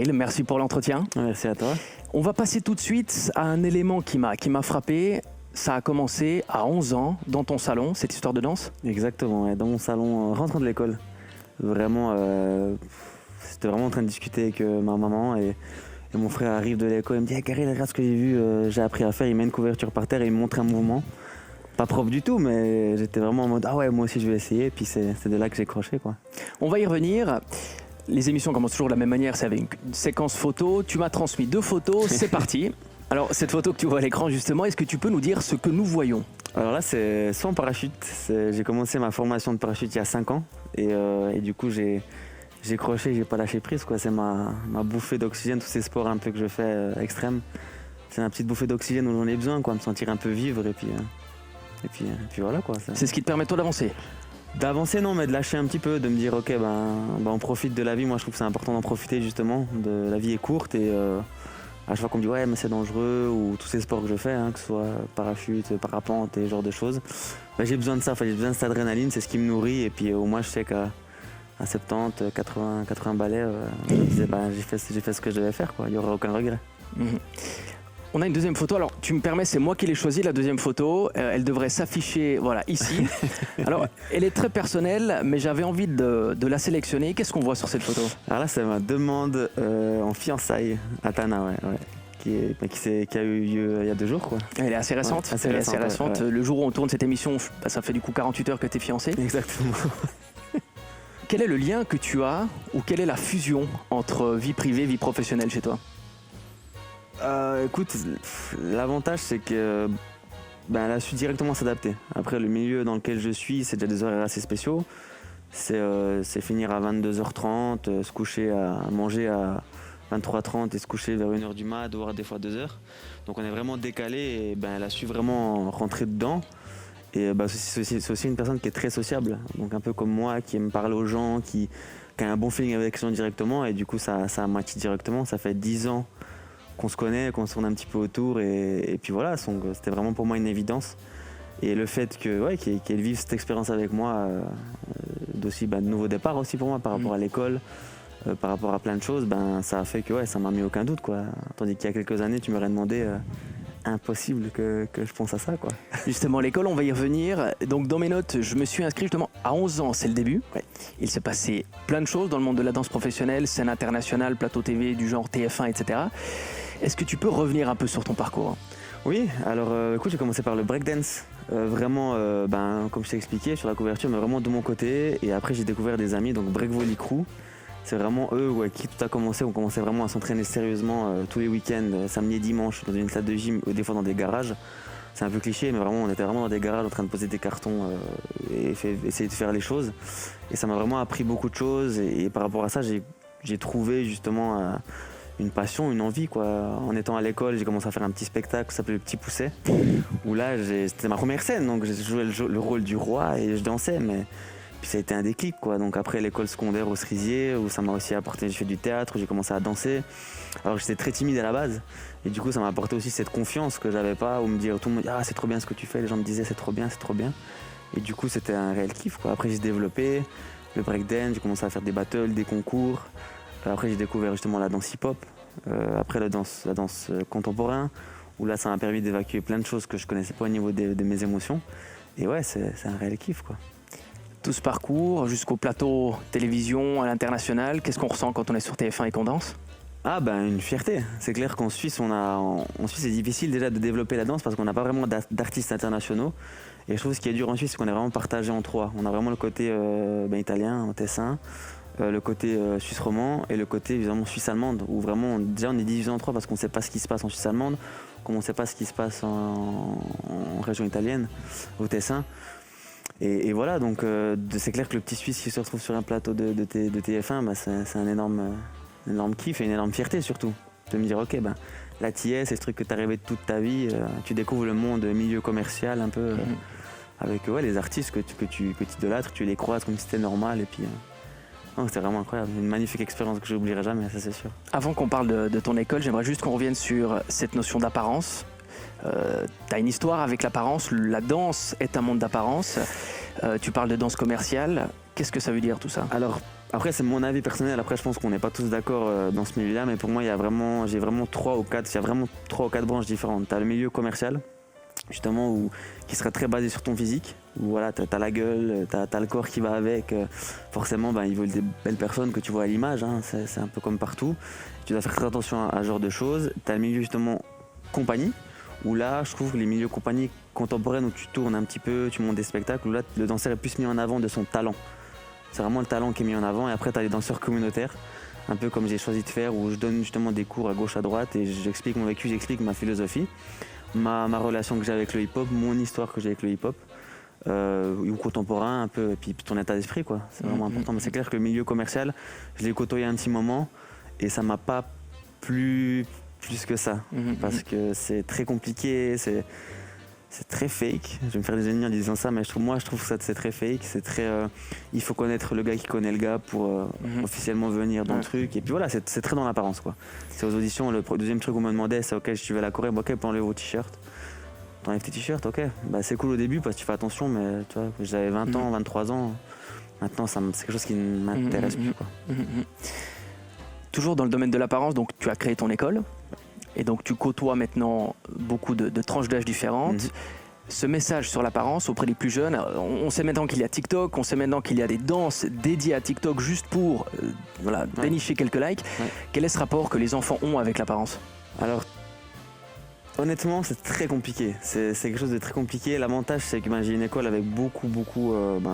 Kyle, merci pour l'entretien. Merci à toi. On va passer tout de suite à un élément qui m'a frappé. Ça a commencé à 11 ans dans ton salon, cette histoire de danse? Exactement, ouais, dans mon salon, rentrant de l'école. Vraiment, j'étais vraiment en train de discuter avec ma maman et mon frère arrive de l'école, il me dit hey, Karel, regarde ce que j'ai vu, j'ai appris à faire, il met une couverture par terre et il me montre un mouvement. Pas propre du tout, mais j'étais vraiment en mode ah ouais, moi aussi je vais essayer, puis c'est de là que j'ai croché, quoi. On va y revenir. Les émissions commencent toujours de la même manière, c'est avec une séquence photo. Tu m'as transmis 2 photos, c'est parti. Alors cette photo que tu vois à l'écran justement, est-ce que tu peux nous dire ce que nous voyons? Alors là c'est sans parachute, j'ai commencé ma formation de parachute il y a 5 ans et du coup j'ai croché, j'ai pas lâché prise, quoi. C'est ma bouffée d'oxygène, tous ces sports un peu que je fais extrêmes. C'est ma petite bouffée d'oxygène où j'en ai besoin, quoi, me sentir un peu vivre et puis voilà, quoi. C'est ce qui te permet toi d'avancer? D'avancer non, mais de lâcher un petit peu, de me dire ok on profite de la vie. Moi je trouve que c'est important d'en profiter justement, la vie est courte et à chaque fois qu'on me dit ouais mais c'est dangereux ou tous ces sports que je fais, que ce soit parachute, parapente et ce genre de choses, j'ai besoin de ça, j'ai besoin de cette adrénaline, c'est ce qui me nourrit et puis au moins je sais qu'à 70, 80 balais, je me disais j'ai fait ce que je devais faire, quoi. Il n'y aura aucun regret. On a une deuxième photo, alors tu me permets, c'est moi qui l'ai choisie la deuxième photo, elle devrait s'afficher voilà, ici. Alors elle est très personnelle mais j'avais envie de la sélectionner. Qu'est-ce qu'on voit sur cette photo? Alors là c'est ma demande en fiançailles à Tana, ouais. Qui a eu lieu il y a 2 jours, quoi. Elle est assez récente, ouais, assez récente. Ouais. Le jour où on tourne cette émission, ça fait du coup 48 heures que tu es fiancé. Exactement. Quel est le lien que tu as ou quelle est la fusion entre vie privée et vie professionnelle chez toi? Écoute, l'avantage c'est que elle a su directement s'adapter. Après le milieu dans lequel je suis, c'est déjà des horaires assez spéciaux. C'est finir à 22h30, se coucher à manger à 23h30 et se coucher vers 1h du mat, voire des fois 2h. Donc on est vraiment décalé et elle a su vraiment rentrer dedans. Et c'est aussi une personne qui est très sociable, donc un peu comme moi, qui aime parler aux gens, qui a un bon feeling avec les gens directement et du coup ça matche directement. Ça fait 10 ans qu'on se connaît, qu'on se tourne un petit peu autour et puis voilà, c'était vraiment pour moi une évidence. Et le fait qu'elle vive cette expérience avec moi, d'aussi de nouveau départ aussi pour moi par rapport à l'école, par rapport à plein de choses, ça a fait que ça m'a mis aucun doute, quoi. Tandis qu'il y a quelques années, tu m'aurais demandé, impossible que je pense à ça, quoi. Justement, l'école, on va y revenir. Donc dans mes notes, je me suis inscrit justement à 11 ans, c'est le début. Ouais. Il s'est passé plein de choses dans le monde de la danse professionnelle, scène internationale, plateau TV du genre TF1, etc. Est-ce que tu peux revenir un peu sur ton parcours? Oui, alors écoute, j'ai commencé par le breakdance, vraiment, comme je t'ai expliqué sur la couverture, mais vraiment de mon côté. Et après, j'ai découvert des amis, donc Break Volley Crew. C'est vraiment eux qui tout a commencé. On commençait vraiment à s'entraîner sérieusement tous les week-ends, samedi et dimanche, dans une salle de gym, ou des fois dans des garages. C'est un peu cliché, mais vraiment, on était vraiment dans des garages en train de poser des cartons et essayer de faire les choses. Et ça m'a vraiment appris beaucoup de choses. Et par rapport à ça, j'ai trouvé justement une passion, une envie, quoi. En étant à l'école, j'ai commencé à faire un petit spectacle qui s'appelait Le Petit Pousset, où là, c'était ma première scène, donc j'ai joué le rôle du roi et je dansais, mais puis ça a été un déclic, quoi. Donc après l'école secondaire au Cerisier, où ça m'a aussi apporté, j'ai fait du théâtre, où j'ai commencé à danser. Alors j'étais très timide à la base, et du coup ça m'a apporté aussi cette confiance que j'avais pas, où tout le monde me dit ah c'est trop bien ce que tu fais, les gens me disaient c'est trop bien, et du coup c'était un réel kiff, quoi. Après j'ai développé le breakdance, j'ai commencé à faire des battles, des concours. Après j'ai découvert justement la danse hip-hop, après la danse contemporaine, où là ça m'a permis d'évacuer plein de choses que je connaissais pas au niveau de mes émotions. Et ouais, c'est un réel kiff, quoi. Tout ce parcours jusqu'au plateau télévision à l'international, qu'est-ce qu'on ressent quand on est sur TF1 et qu'on danse? Une fierté. C'est clair qu'en Suisse, en Suisse c'est difficile déjà de développer la danse parce qu'on n'a pas vraiment d'artistes internationaux. Et je trouve que ce qui est dur en Suisse, c'est qu'on est vraiment partagé en 3. On a vraiment le côté italien, en tessin, le côté suisse romand et le côté évidemment suisse allemande, où vraiment déjà on est divisé en 3 parce qu'on ne sait pas ce qui se passe en Suisse allemande, comme on ne sait pas ce qui se passe en région italienne, au Tessin. Et voilà, donc c'est clair que le petit Suisse qui se retrouve sur un plateau de TF1, c'est un énorme kiff et une énorme fierté surtout. De me dire ok, là t'y es, c'est ce truc que t'as rêvé de toute ta vie, tu découvres le monde milieu commercial un peu, avec les artistes que tu idolâtres, tu les croises comme si c'était normal et puis... c'était vraiment incroyable, une magnifique expérience que je n'oublierai jamais, ça c'est sûr. Avant qu'on parle de ton école, j'aimerais juste qu'on revienne sur cette notion d'apparence. Tu as une histoire avec l'apparence, la danse est un monde d'apparence. Tu parles de danse commerciale, qu'est-ce que ça veut dire tout ça? Alors, Après, c'est mon avis personnel. Après, je pense qu'on n'est pas tous d'accord dans ce milieu-là, mais pour moi, j'ai vraiment 3 ou 4 branches différentes. Tu as le milieu commercial, justement, qui sera très basé sur ton physique, où voilà, tu as la gueule, tu as le corps qui va avec. Forcément, ils veulent des belles personnes que tu vois à l'image, hein, c'est un peu comme partout. Tu dois faire très attention à ce genre de choses. Tu as le milieu, justement, compagnie, où là, je trouve que les milieux compagnie contemporaines, où tu tournes un petit peu, tu montes des spectacles, où là, le danseur est plus mis en avant de son talent. C'est vraiment le talent qui est mis en avant. Et après, tu as les danseurs communautaires, un peu comme j'ai choisi de faire, où je donne justement des cours à gauche, à droite, et j'explique mon vécu, j'explique ma philosophie, ma relation que j'ai avec le hip-hop, mon histoire que j'ai avec le hip-hop, ou contemporain un peu, et puis ton état d'esprit, quoi. C'est vraiment important. Mais c'est clair que le milieu commercial, je l'ai côtoyé un petit moment, et ça m'a pas plu plus que ça, parce que c'est très compliqué, c'est très fake. Je vais me faire des ennemis en disant ça, mais je trouve que ça c'est très fake. C'est très. Il faut connaître le gars qui connaît le gars pour officiellement venir dans le truc. Et puis voilà, c'est très dans l'apparence, quoi. C'est aux auditions. Le deuxième truc qu'on me demandait, c'est ok, si tu veux à la Corée, ok, pour enlever vos t-shirts. T'enlèves tes t-shirts, ok. C'est cool au début parce que tu fais attention, mais tu vois, j'avais 20 ans, 23 ans. Maintenant, c'est quelque chose qui ne m'intéresse plus, quoi. Toujours dans le domaine de l'apparence, donc tu as créé ton école. Et donc tu côtoies maintenant beaucoup de tranches d'âge différentes. Ce message sur l'apparence auprès des plus jeunes, on sait maintenant qu'il y a TikTok, on sait maintenant qu'il y a des danses dédiées à TikTok juste pour dénicher quelques likes. Quel est ce rapport que les enfants ont avec l'apparence ? Alors, honnêtement, c'est très compliqué. C'est quelque chose de très compliqué. L'avantage, c'est que j'ai une école avec beaucoup,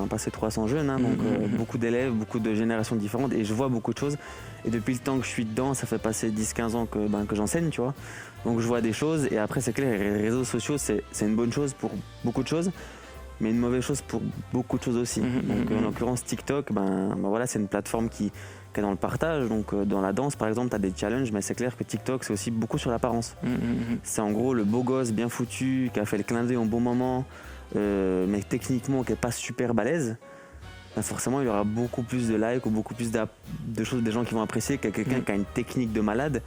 passé 300 jeunes, hein, donc beaucoup d'élèves, beaucoup de générations différentes, et je vois beaucoup de choses. Et depuis le temps que je suis dedans, ça fait passer 10-15 ans que j'enseigne, tu vois. Donc je vois des choses, et après, c'est clair, les réseaux sociaux, c'est une bonne chose pour beaucoup de choses, mais une mauvaise chose pour beaucoup de choses aussi. Donc en l'occurrence, TikTok, voilà, c'est une plateforme qui est dans le partage. Donc dans la danse, par exemple, tu as des challenges, mais c'est clair que TikTok, c'est aussi beaucoup sur l'apparence. C'est en gros le beau gosse bien foutu, qui a fait le clin d'œil au bon moment, mais techniquement qui n'est pas super balèze. Forcément, il y aura beaucoup plus de likes ou beaucoup plus de choses des gens qui vont apprécier qu'à quelqu'un qui a une technique de malade,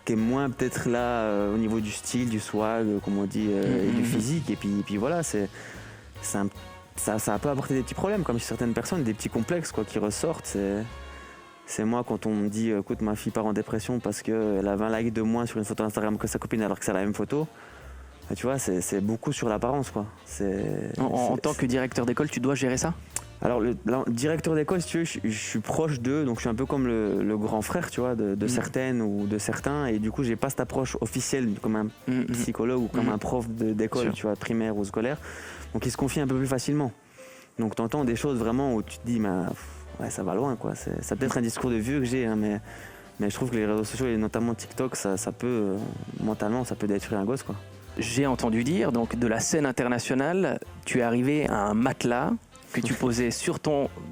qui est moins peut-être là au niveau du style, du swag, comme on dit, et du physique. Et puis voilà, ça peut apporter des petits problèmes, comme chez certaines personnes, des petits complexes qui ressortent. C'est moi quand on me dit écoute, ma fille part en dépression parce qu'elle a 20 likes de moins sur une photo Instagram que sa copine alors que c'est la même photo. Tu vois, c'est beaucoup sur l'apparence, quoi. En tant que directeur d'école, tu dois gérer ça ? Alors, le directeur d'école, si tu veux, je suis proche d'eux, donc je suis un peu comme le grand frère, tu vois, de certaines ou de certains, et du coup, j'ai pas cette approche officielle comme un psychologue ou comme un prof d'école, tu vois, primaire ou scolaire. Donc, ils se confient un peu plus facilement. Donc, t'entends des choses vraiment où tu te dis, ouais, ça va loin, quoi. Ça peut être un discours de vieux que j'ai, hein, mais je trouve que les réseaux sociaux, et notamment TikTok, ça peut, mentalement, ça peut détruire un gosse, quoi. J'ai entendu dire, donc de la scène internationale, tu es arrivé à un matelas que tu posais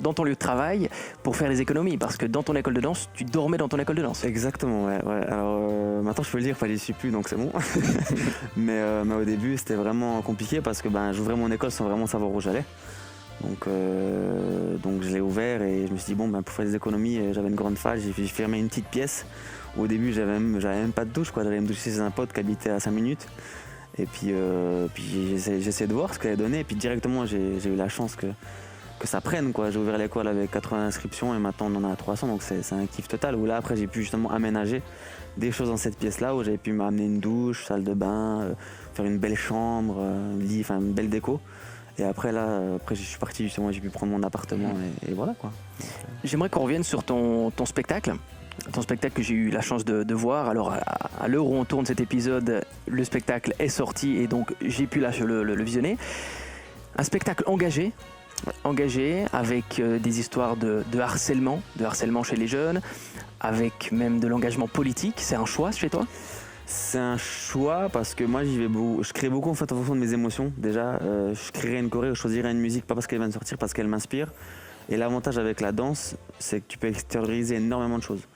dans ton lieu de travail pour faire des économies, parce que dans ton école de danse, tu dormais dans ton école de danse. Exactement, ouais. Alors maintenant je peux le dire, j'y suis plus, donc c'est bon. mais au début c'était vraiment compliqué parce que j'ouvrais mon école sans vraiment savoir où j'allais. Donc je l'ai ouvert et je me suis dit pour faire des économies, j'avais une grande falle, j'ai fermé une petite pièce. Au début j'avais même pas de douche, quoi. J'allais me doucher chez un pote qui habitait à 5 minutes. Et puis j'essaie de voir ce qu'elle a donné, et puis directement j'ai eu la chance que ça prenne, quoi. J'ai ouvert l'école avec 80 inscriptions et maintenant on en a 300, donc c'est un kiff total. Où là après j'ai pu justement aménager des choses dans cette pièce-là, où j'avais pu m'amener une douche, salle de bain, faire une belle chambre, lit, une belle déco. Et après je suis parti justement, j'ai pu prendre mon appartement et voilà, quoi. J'aimerais qu'on revienne sur ton spectacle. Ton spectacle que j'ai eu la chance de voir. Alors à l'heure où on tourne cet épisode, le spectacle est sorti et donc j'ai pu le visionner. Un spectacle engagé avec des histoires de harcèlement chez les jeunes, avec même de l'engagement politique. C'est un choix chez toi ? C'est un choix parce que moi je crée beaucoup en fonction de mes émotions. Déjà, je créerais une choré, je choisirais une musique pas parce qu'elle vient de sortir, parce qu'elle m'inspire. Et l'avantage avec la danse, c'est que tu peux extérioriser énormément de choses.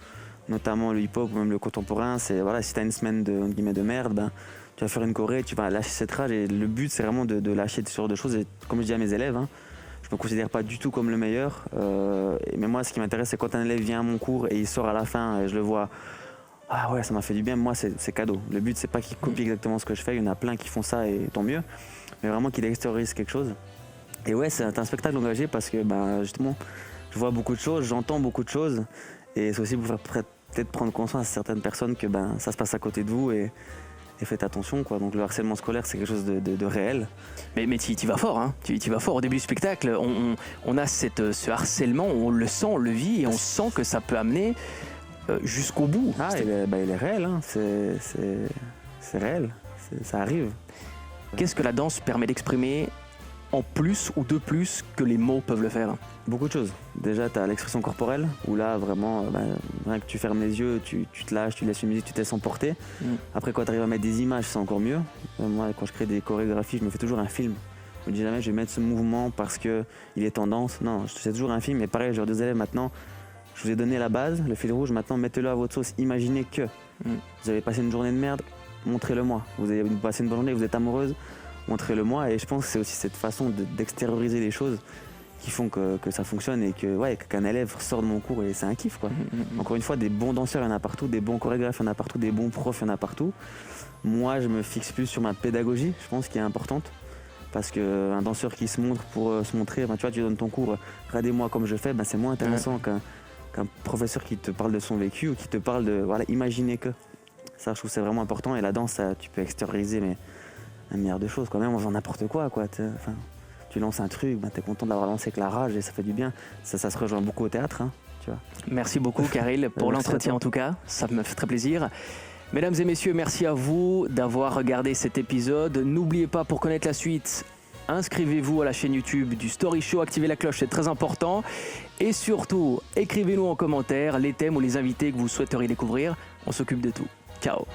Notamment le hip-hop ou même le contemporain. C'est, voilà, si tu as une semaine de merde, tu vas faire une choré, tu vas lâcher cette rage. Et le but, c'est vraiment de lâcher ce genre de choses. Et comme je dis à mes élèves, je me considère pas du tout comme le meilleur. Mais moi, ce qui m'intéresse, c'est quand un élève vient à mon cours et il sort à la fin et je le vois, ah ouais, ça m'a fait du bien. Moi, c'est cadeau. Le but, c'est pas qu'il copie exactement ce que je fais. Il y en a plein qui font ça et tant mieux. Mais vraiment qu'il extériorise quelque chose. Et ouais, c'est un spectacle engagé parce que justement, je je vois beaucoup de choses, j'entends beaucoup de choses. Et c'est aussi pour faire peut-être prendre conscience à certaines personnes que ça se passe à côté de vous et faites attention, quoi. Donc le harcèlement scolaire, c'est quelque chose de réel. Mais tu vas fort, hein. Tu vas fort. Au début du spectacle, on a ce harcèlement, on le sent, on le vit et on sent que ça peut amener jusqu'au bout. Il est réel, hein. C'est réel, ça arrive. Qu'est-ce que la danse permet d'exprimer en plus ou de plus que les mots peuvent le faire? Beaucoup de choses. Déjà, tu as l'expression corporelle, où là, vraiment, rien que tu fermes les yeux, tu te lâches, tu laisses une musique, tu te laisses emporter. Après, quand tu arrives à mettre des images, c'est encore mieux. Moi, quand je crée des chorégraphies, je me fais toujours un film. Je me dis jamais, je vais mettre ce mouvement parce qu'il est tendance. Non, c'est toujours un film. Et pareil, je leur dis aux élèves, maintenant, je vous ai donné la base, le fil rouge, maintenant, mettez-le à votre sauce. Imaginez que vous avez passé une journée de merde, montrez-le-moi. Vous avez passé une bonne journée, vous êtes amoureuse, montrez-le-moi. Et je pense que c'est aussi cette façon d'extérioriser les choses qui font que ça fonctionne et qu'un élève sort de mon cours et c'est un kiff, quoi. Encore une fois, des bons danseurs, il y en a partout, des bons chorégraphes, il y en a partout, des bons profs, il y en a partout. Moi, je me fixe plus sur ma pédagogie, je pense, qui est importante. Parce qu'un danseur qui se montre pour se montrer, tu vois, tu donnes ton cours, regardez-moi comme je fais, c'est moins intéressant qu'un professeur qui te parle de son vécu ou qui te parle de, imaginer que. Ça, je trouve que c'est vraiment important. Et la danse, tu peux extérioriser un milliard de choses, quoi. Même en faisant n'importe quoi, tu lances un truc, t'es content de l'avoir lancé avec la rage et ça fait du bien. Ça se rejoint beaucoup au théâtre, hein, tu vois. Merci beaucoup, Karil, pour l'entretien en tout cas. Ça me fait très plaisir. Mesdames et messieurs, merci à vous d'avoir regardé cet épisode. N'oubliez pas, pour connaître la suite, inscrivez-vous à la chaîne YouTube du Story Show, activez la cloche, c'est très important. Et surtout, écrivez-nous en commentaire les thèmes ou les invités que vous souhaiteriez découvrir. On s'occupe de tout. Ciao.